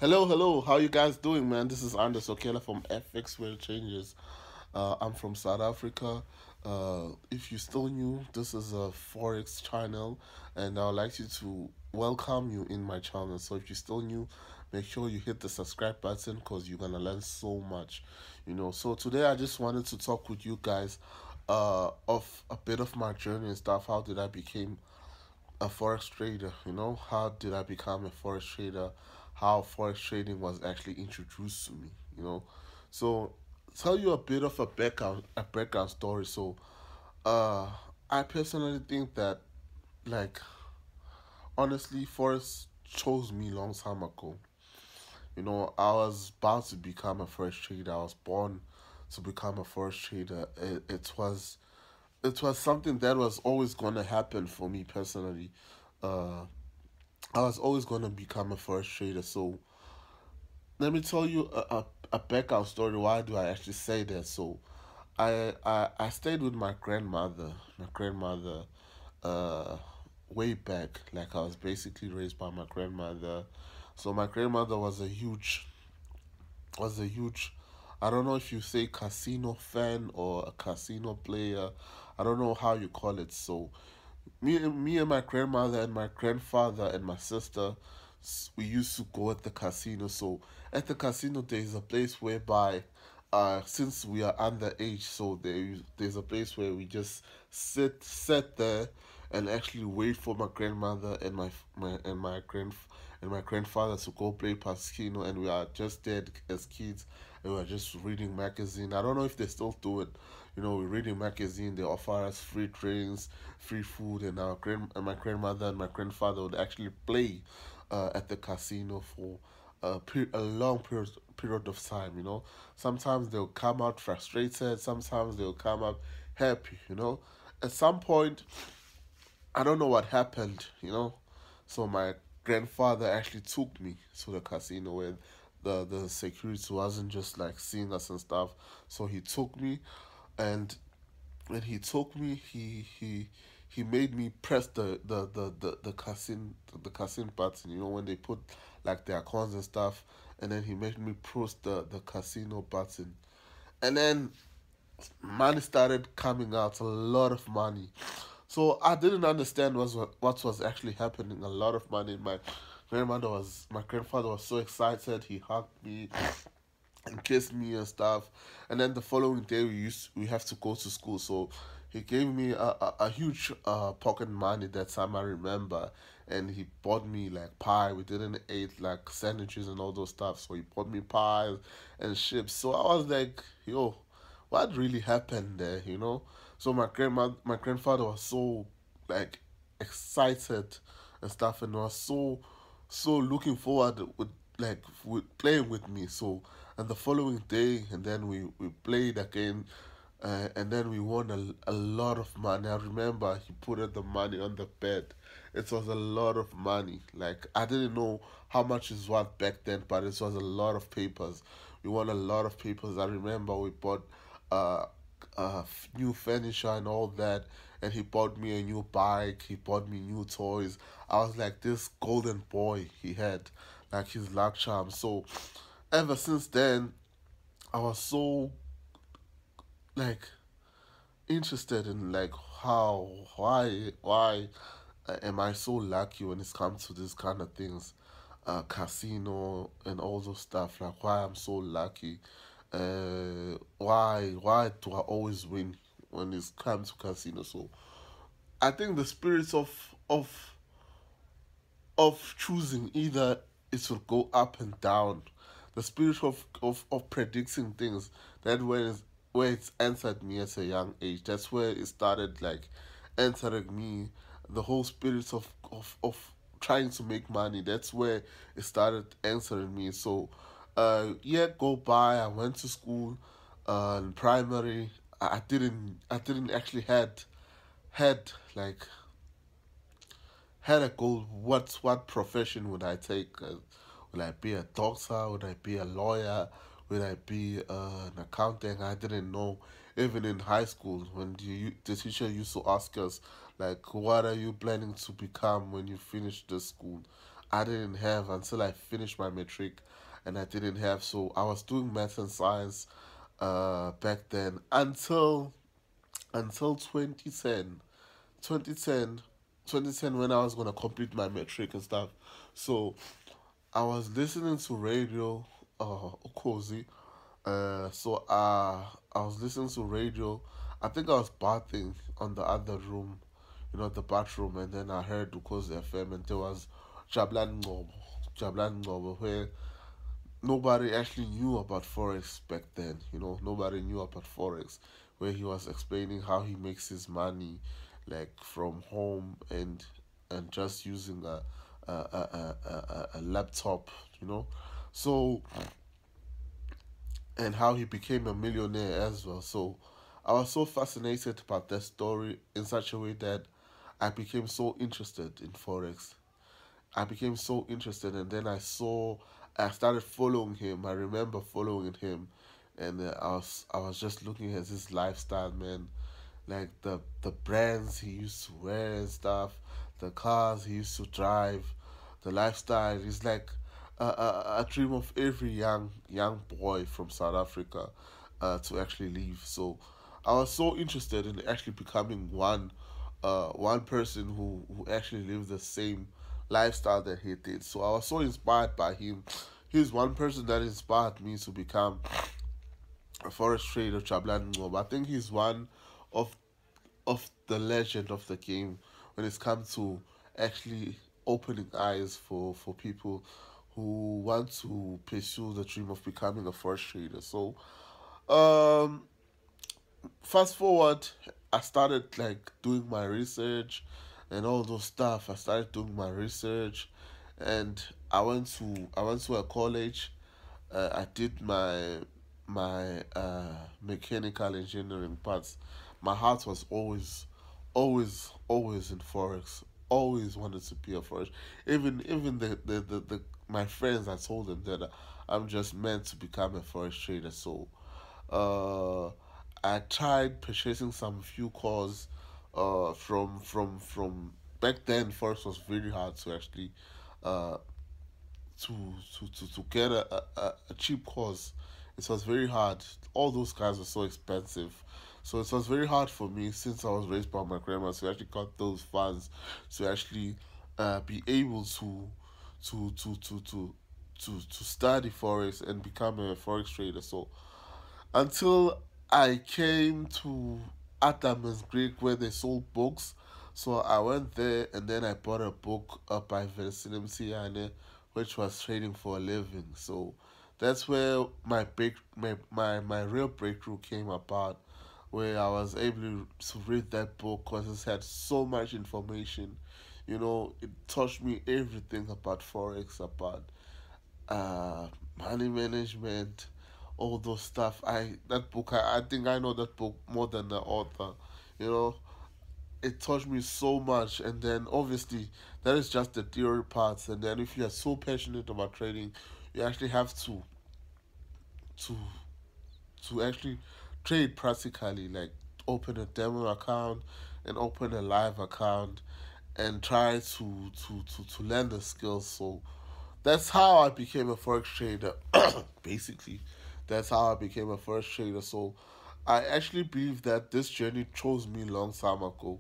Hello, hello. How you guys doing, man? This is Anders Okela from FX World Changes. I'm from South Africa. If you're still new, this is a Forex channel, and I would like you to welcome you in my channel. So if you're still new, make sure you hit the subscribe button because you're gonna learn so much, So today I just wanted to talk with you guys, of a bit of my journey and stuff. How did I became a forex trader? How did I become a forex trader? How forex trading was actually introduced to me. So tell you a bit of a background story. So uh I personally think that, like, honestly, forex chose me long time ago. I was about to become a forex trader. I was born to become a forex trader. It was something that was always gonna happen for me personally. uh I was always gonna become a forex trader. So let me tell you a background story. Why do I actually say that? So I stayed with my grandmother. My grandmother, uh, way back. Like, I was basically raised by my grandmother. So my grandmother was a huge. I don't know if you say casino fan or a casino player. I don't know how you call it. So me and my grandmother and my grandfather and my sister, we used to go at the casino. So at the casino, there's a place whereby, since we are underage, so there's a place where we just sit there and actually wait for my grandmother and my grandfather to go play casino, and we are just there as kids, and we are just reading magazine. I don't know if they still do it. We're reading magazine. They offer us free drinks, free food, and my grandmother and my grandfather would actually play, at the casino for a long period of time. Sometimes they'll come out frustrated. Sometimes they'll come out happy. At some point, I don't know what happened. So my grandfather actually took me to the casino where the security wasn't just like seeing us and stuff. So he took me, and when he took me, he made me press the casino button. When they put like their coins and stuff, and then he made me press the casino button, and then money started coming out, a lot of money. So I didn't understand what was actually happening. A lot of money. My grandfather was so excited. He hugged me and kissed me and stuff. And then the following day, we have to go to school. So he gave me a huge pocket money that time, I remember. And he bought me like pie. We didn't eat like sandwiches and all those stuff. So he bought me pies and chips. So I was like, yo, what really happened there? So my grandfather was so, like, excited and stuff, and was so looking forward with playing with me. So, and the following day, and then we played again, and then we won a lot of money. I remember he put the money on the bed. It was a lot of money. Like, I didn't know how much is what back then, but it was a lot of papers. We won a lot of papers. I remember we bought uh, new furniture and all that, and he bought me a new bike. He bought me new toys. I was like this golden boy he had, like his luck charm. So ever since then, I was so, like, interested in, like, how why am I so lucky when it's come to this kind of things, casino and all those stuff. Like, why I'm so lucky. Why do I always win when it's come to casino? So I think the spirits of choosing, either it will go up and down. The spirit of predicting things, that where it's entered me at a young age. That's where it started, like, entering me. The whole spirit of trying to make money. That's where it started answering me. So yeah, go by. I went to school, in primary. I didn't actually had like had a goal. What profession would I take? Would I be a doctor? Would I be a lawyer? Would I be an accountant? I didn't know. Even in high school, when the teacher used to ask us, like, what are you planning to become when you finish the school? I didn't have until I finished my matric, and I didn't have. So I was doing math and science back then until 2010. 2010, 2010 when I was gonna complete my matric and stuff. So I was listening to radio, Ukozi. I was listening to radio. I think I was bathing on the other room, the bathroom, and then I heard Ukozi FM, and there was Jablan Ngobo, Jablan Ngobo, where nobody actually knew about Forex back then. Nobody knew about Forex, where he was explaining how he makes his money, like from home and just using a laptop, you know. So and how he became a millionaire as well. So I was so fascinated about that story in such a way that I became so interested in Forex. I became so interested, and then I started following him. I remember following him, and I was just looking at his lifestyle, man. Like the brands he used to wear and stuff, the cars he used to drive, the lifestyle is like a dream of every young boy from South Africa, to actually live. So I was so interested in actually becoming one person who actually lived the same lifestyle that he did. So I was so inspired by him. He's one person that inspired me to become a forest trader, Chablan Ngob. I think he's one of the legend of the game when it's come to actually opening eyes for people who want to pursue the dream of becoming a forest trader. So um fast forward, I started like doing my research and all those stuff. I started doing my research, and I went to a college. I did my mechanical engineering parts. My heart was always in forex. Always wanted to be a forex. Even the my friends, I told them that I'm just meant to become a forex trader. So uh, I tried purchasing some few calls from back then. Forex was very hard to actually uh, to get a cheap course. It was very hard. All those guys were so expensive. So it was very hard for me, since I was raised by my grandma, to actually got those funds to actually be able to to to to to study forex and become a forex trader. So until I came to Adam's Greek, where they sold books. So I went there, and then I bought a book by Versinem Siane, which was trading for a living. So that's where my real breakthrough came about, where I was able to read that book because it had so much information. It taught me everything about Forex, about uh, money management, all those stuff. I think I know that book more than the author. You know, it taught me so much, and then obviously that is just the theory parts. And then if you are so passionate about trading, you actually have to to actually trade practically, like open a demo account and open a live account and try to learn the skills. So that's how I became a forex trader. Basically, that's how I became a forex trader. So I actually believe that this journey chose me long time ago.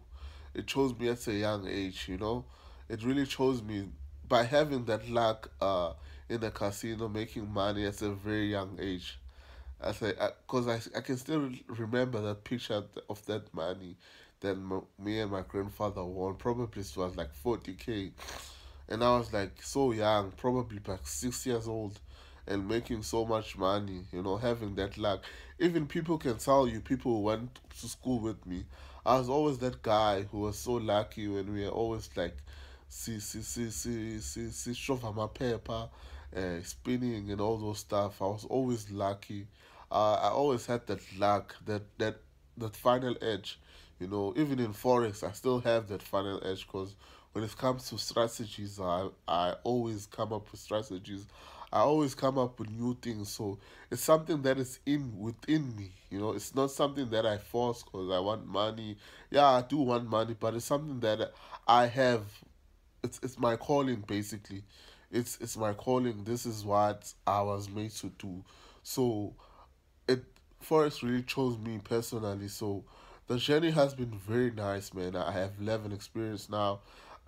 It chose me at a young age. It really chose me by having that luck in the casino, making money at a very young age. Because I can still remember that picture of that money that me and my grandfather won. Probably it was like 40K, and I was like so young, probably like 6 years old, and making so much money. Having that luck. Even people can tell you, people who went to school with me, I was always that guy who was so lucky when we were always like, shove my paper, spinning and all those stuff. I was always lucky. I always had that luck, that final edge. Even in forex, I still have that final edge because when it comes to strategies, I always come up with strategies. I always come up with new things. So it's something that is in within me. It's not something that I force because I want money. Yeah, I do want money, but it's something that I have it's my calling basically. It's my calling. This is what I was made to do. So it Forest really chose me personally. So the journey has been very nice, man. I have 11 experience now.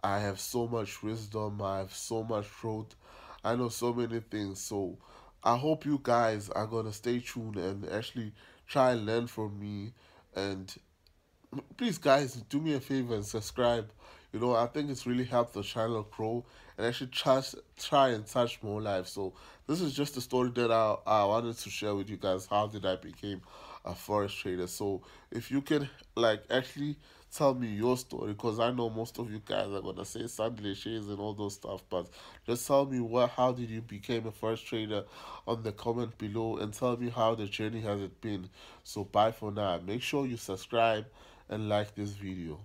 I have so much wisdom. I have so much growth. I know so many things. So I hope you guys are gonna stay tuned and actually try and learn from me. And please, guys, do me a favor and subscribe. I think it's really helped the channel grow and actually try and touch more lives. So this is just a story that I wanted to share with you guys. How did I became a forex trader? So if you can like actually tell me your story, because I know most of you guys are gonna say Sunday shares and all those stuff, but just tell me how did you became a forex trader on the comment below, and tell me how the journey has it been. So bye for now. Make sure you subscribe and like this video.